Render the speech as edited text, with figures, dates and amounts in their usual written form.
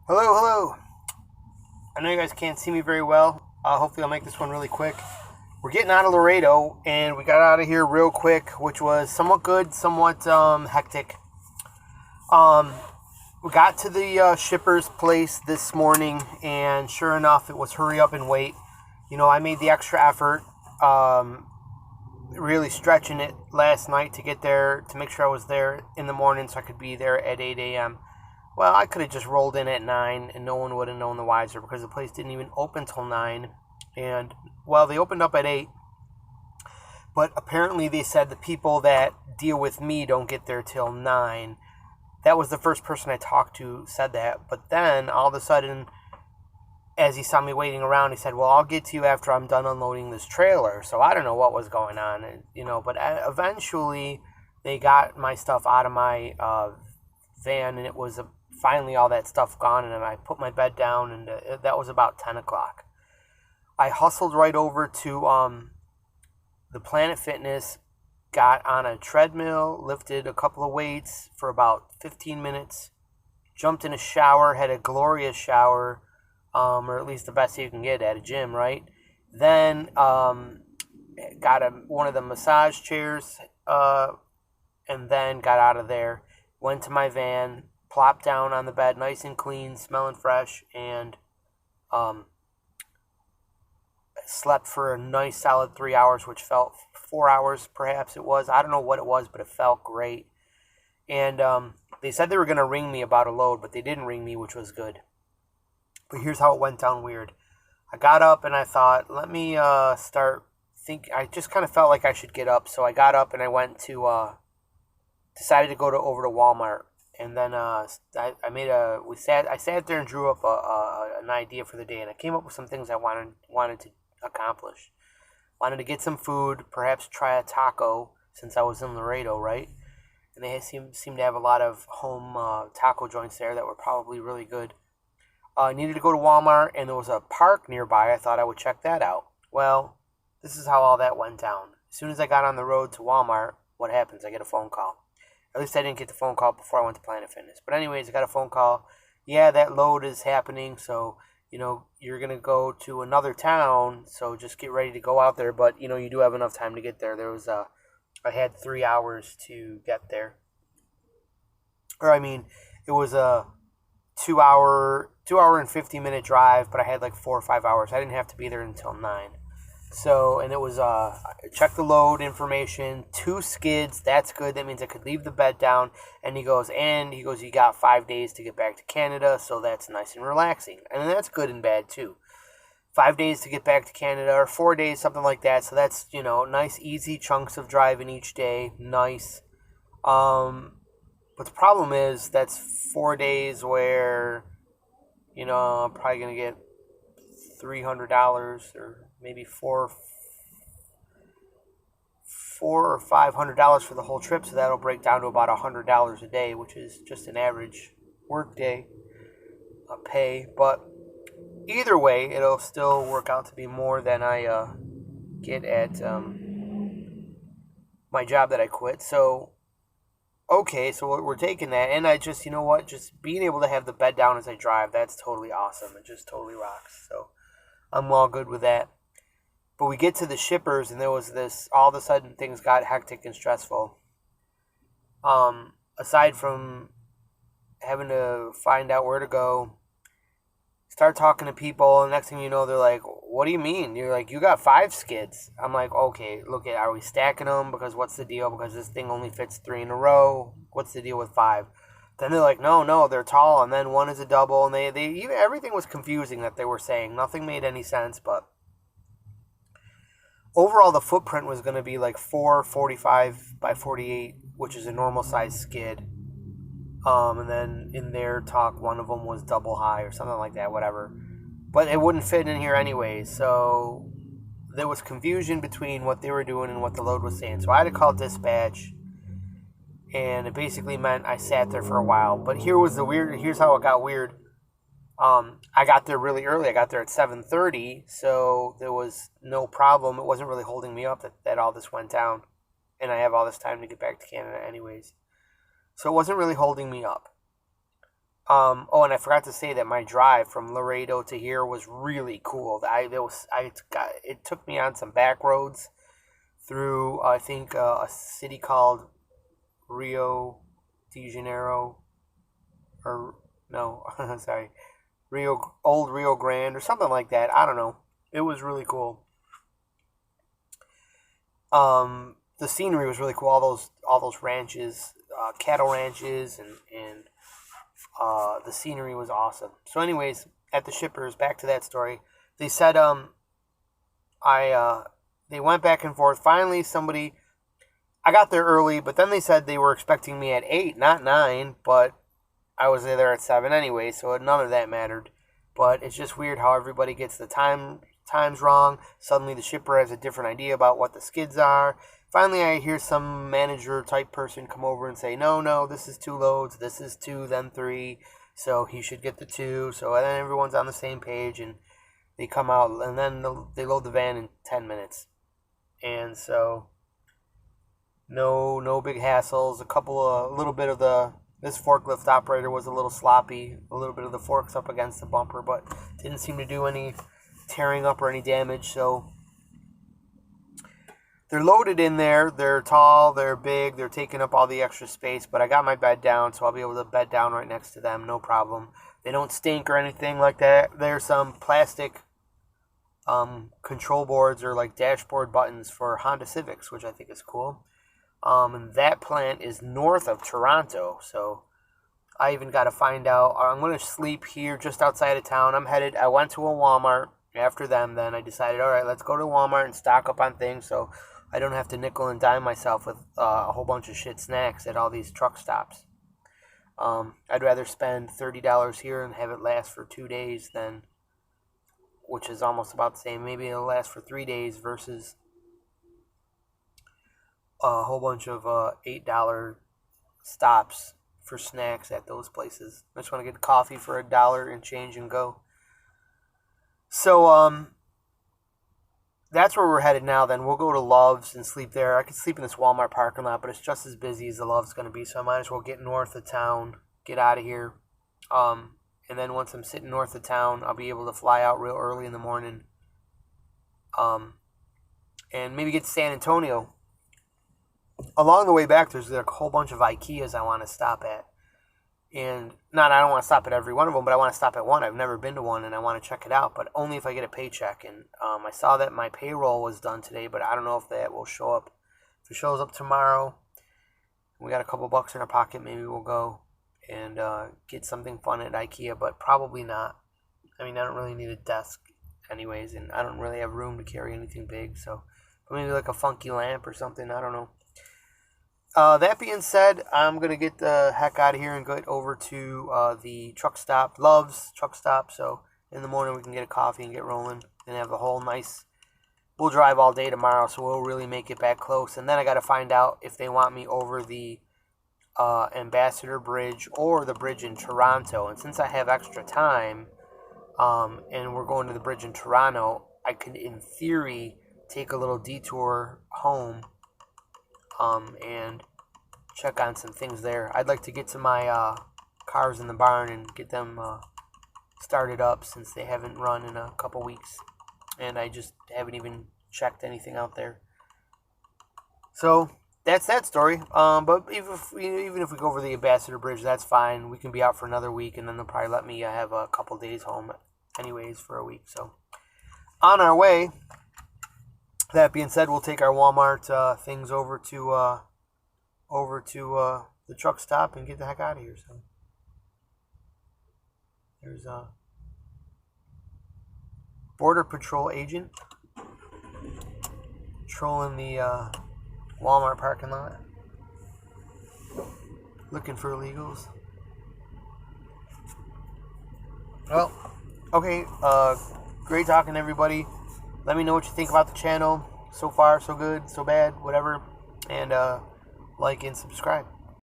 Hello, hello. I know you guys can't see me very well. Hopefully, I'll make this one really quick. We're getting out of Laredo, and we got out of here real quick, which was somewhat good, somewhat hectic. Um, we got to the shipper's place this morning, and sure enough, it was hurry up and wait. I made the extra effort, really stretching it last night to get there, to make sure I was there in the morning so I could be there at 8 a.m. Well, I could have just rolled in at 9 and no one would have known the wiser because the place didn't even open till 9. And, well, they opened up at 8, but apparently they said the people that deal with me don't get there till 9. That was the first person I talked to said that. But then, all of a sudden, as he saw me waiting around, he said, well, I'll get to you after I'm done unloading this trailer. So I don't know what was going on, but eventually they got my stuff out of my van, and it was finally all that stuff gone, and I put my bed down, and that was about 10 o'clock. I hustled right over to the Planet Fitness, got on a treadmill, lifted a couple of weights for about 15 minutes, jumped in a shower, had a glorious shower, or at least the best you can get at a gym, right? Then got one of the massage chairs, and then got out of there, went to my van, plopped down on the bed, nice and clean, smelling fresh, and slept for a nice solid 3 hours, which felt 4 hours perhaps it was. I don't know what it was, but it felt great. And they said they were going to ring me about a load, but they didn't ring me, which was good. But here's how it went down weird. I got up and I thought, let me start think. I just kind of felt like I should get up, so I got up and I went to decided to go over to Walmart. And then I sat there and drew up an idea for the day, and I came up with some things I wanted to accomplish. Wanted to get some food, perhaps try a taco since I was in Laredo, right? And they seem to have a lot of home taco joints there that were probably really good. I needed to go to Walmart, and there was a park nearby. I thought I would check that out. Well, this is how all that went down. As soon as I got on the road to Walmart, what happens? I get a phone call. At least I didn't get the phone call before I went to Planet Fitness. But anyways, I got a phone call. Yeah, that load is happening, so, you're going to go to another town, so just get ready to go out there. But, you do have enough time to get there. I had 3 hours to get there. It was a 2 hour and 50-minute drive, but I had like 4 or 5 hours. I didn't have to be there until 9. So, and it was, check the load information, 2 skids, that's good. That means I could leave the bed down. And he goes, you got 5 days to get back to Canada, so that's nice and relaxing. And that's good and bad, too. 5 days to get back to Canada, or 4 days, something like that. So that's, nice, easy chunks of driving each day. Nice. But the problem is, that's 4 days where, I'm probably going to get $300 or maybe $400 or $500 for the whole trip, so that'll break down to about $100 a day, which is just an average work day pay. But either way, it'll still work out to be more than I get at my job that I quit. So okay, so we're taking that, and I just, just being able to have the bed down as I drive, that's totally awesome. It just totally rocks. So I'm all good with that. But we get to the shippers, and there was this, all of a sudden things got hectic and stressful. Aside from having to find out where to go, start talking to people, and next thing you know, they're like, what do you mean? You're like, you got 5 skids. I'm like, okay, look, are we stacking them? Because what's the deal? Because this thing only fits 3 in a row. What's the deal with 5? Then they're like, no, they're tall, and then one is a double, and they even, everything was confusing that they were saying. Nothing made any sense, but overall the footprint was going to be like 445 by 48, which is a normal size skid. And then in their talk, one of them was double high or something like that, whatever. But it wouldn't fit in here anyway, so there was confusion between what they were doing and what the load was saying. So I had to call dispatch, and it basically meant I sat there for a while. But here's how it got weird. I got there really early. I got there at 7:30, so there was no problem. It wasn't really holding me up that all this went down, and I have all this time to get back to Canada anyways. So it wasn't really holding me up. Oh, and I forgot to say that my drive from Laredo to here was really cool. It took me on some back roads through, I think, a city called Rio de Janeiro, or no, sorry, Old Rio Grande, or something like that. I don't know. It was really cool. The scenery was really cool. All those ranches, cattle ranches, and the scenery was awesome. So, anyways, at the shippers, back to that story. They said I they went back and forth. Finally, I got there early, but then they said they were expecting me at 8, not 9. But I was there at 7 anyway, so none of that mattered. But it's just weird how everybody gets the times wrong. Suddenly, the shipper has a different idea about what the skids are. Finally, I hear some manager type person come over and say, no, this is 2 loads, this is 2, then 3, so he should get the 2. So and then everyone's on the same page, and they come out, and then they load the van in 10 minutes. And so, no big hassles. A little bit of this forklift operator was a little sloppy. A little bit of the forks up against the bumper, but didn't seem to do any tearing up or any damage. So they're loaded in there. They're tall, they're big, they're taking up all the extra space, but I got my bed down, so I'll be able to bed down right next to them, no problem. They don't stink or anything like that. There's some plastic control boards or like dashboard buttons for Honda Civics, which I think is cool. And that plant is north of Toronto, so I even got to find out. I'm going to sleep here just outside of town. I went to a Walmart after them, then I decided, all right, let's go to Walmart and stock up on things so I don't have to nickel and dime myself with a whole bunch of shit snacks at all these truck stops. I'd rather spend $30 here and have it last for 2 days which is almost about the same. Maybe it'll last for 3 days versus a whole bunch of $8 stops for snacks at those places. I just want to get coffee for $1 and change and go. So, that's where we're headed now. Then we'll go to Love's and sleep there. I could sleep in this Walmart parking lot, but it's just as busy as the Love's going to be, so I might as well get north of town, get out of here. And then once I'm sitting north of town, I'll be able to fly out real early in the morning. And maybe get to San Antonio. Along the way back, there's a whole bunch of IKEAs I want to stop at. And I don't want to stop at every one of them, but I want to stop at one. I've never been to one, and I want to check it out, but only if I get a paycheck. And I saw that my payroll was done today, but I don't know if that will show up. If it shows up tomorrow, we got a couple bucks in our pocket, maybe we'll go and get something fun at IKEA, but probably not. I mean, I don't really need a desk anyways, and I don't really have room to carry anything big, so maybe like a funky lamp or something, I don't know. That being said, I'm going to get the heck out of here and get over to the truck stop, Love's truck stop, so in the morning we can get a coffee and get rolling and have a whole nice, we'll drive all day tomorrow, so we'll really make it back close. And then I got to find out if they want me over the Ambassador Bridge or the bridge in Toronto. And since I have extra time and we're going to the bridge in Toronto, I could, in theory, take a little detour home and check on some things there. I'd like to get to my cars in the barn and get them started up since they haven't run in a couple weeks. And I just haven't even checked anything out there. So that's that story. But even if we go over the Ambassador Bridge, that's fine. We can be out for another week, and then they'll probably let me have a couple days home anyways for a week. So on our way. That being said, we'll take our Walmart things over to the truck stop and get the heck out of here. So there's a Border Patrol agent patrolling the Walmart parking lot, looking for illegals. Well, okay, great talking to everybody. Let me know what you think about the channel. So far, so good, so bad, whatever. And like and subscribe.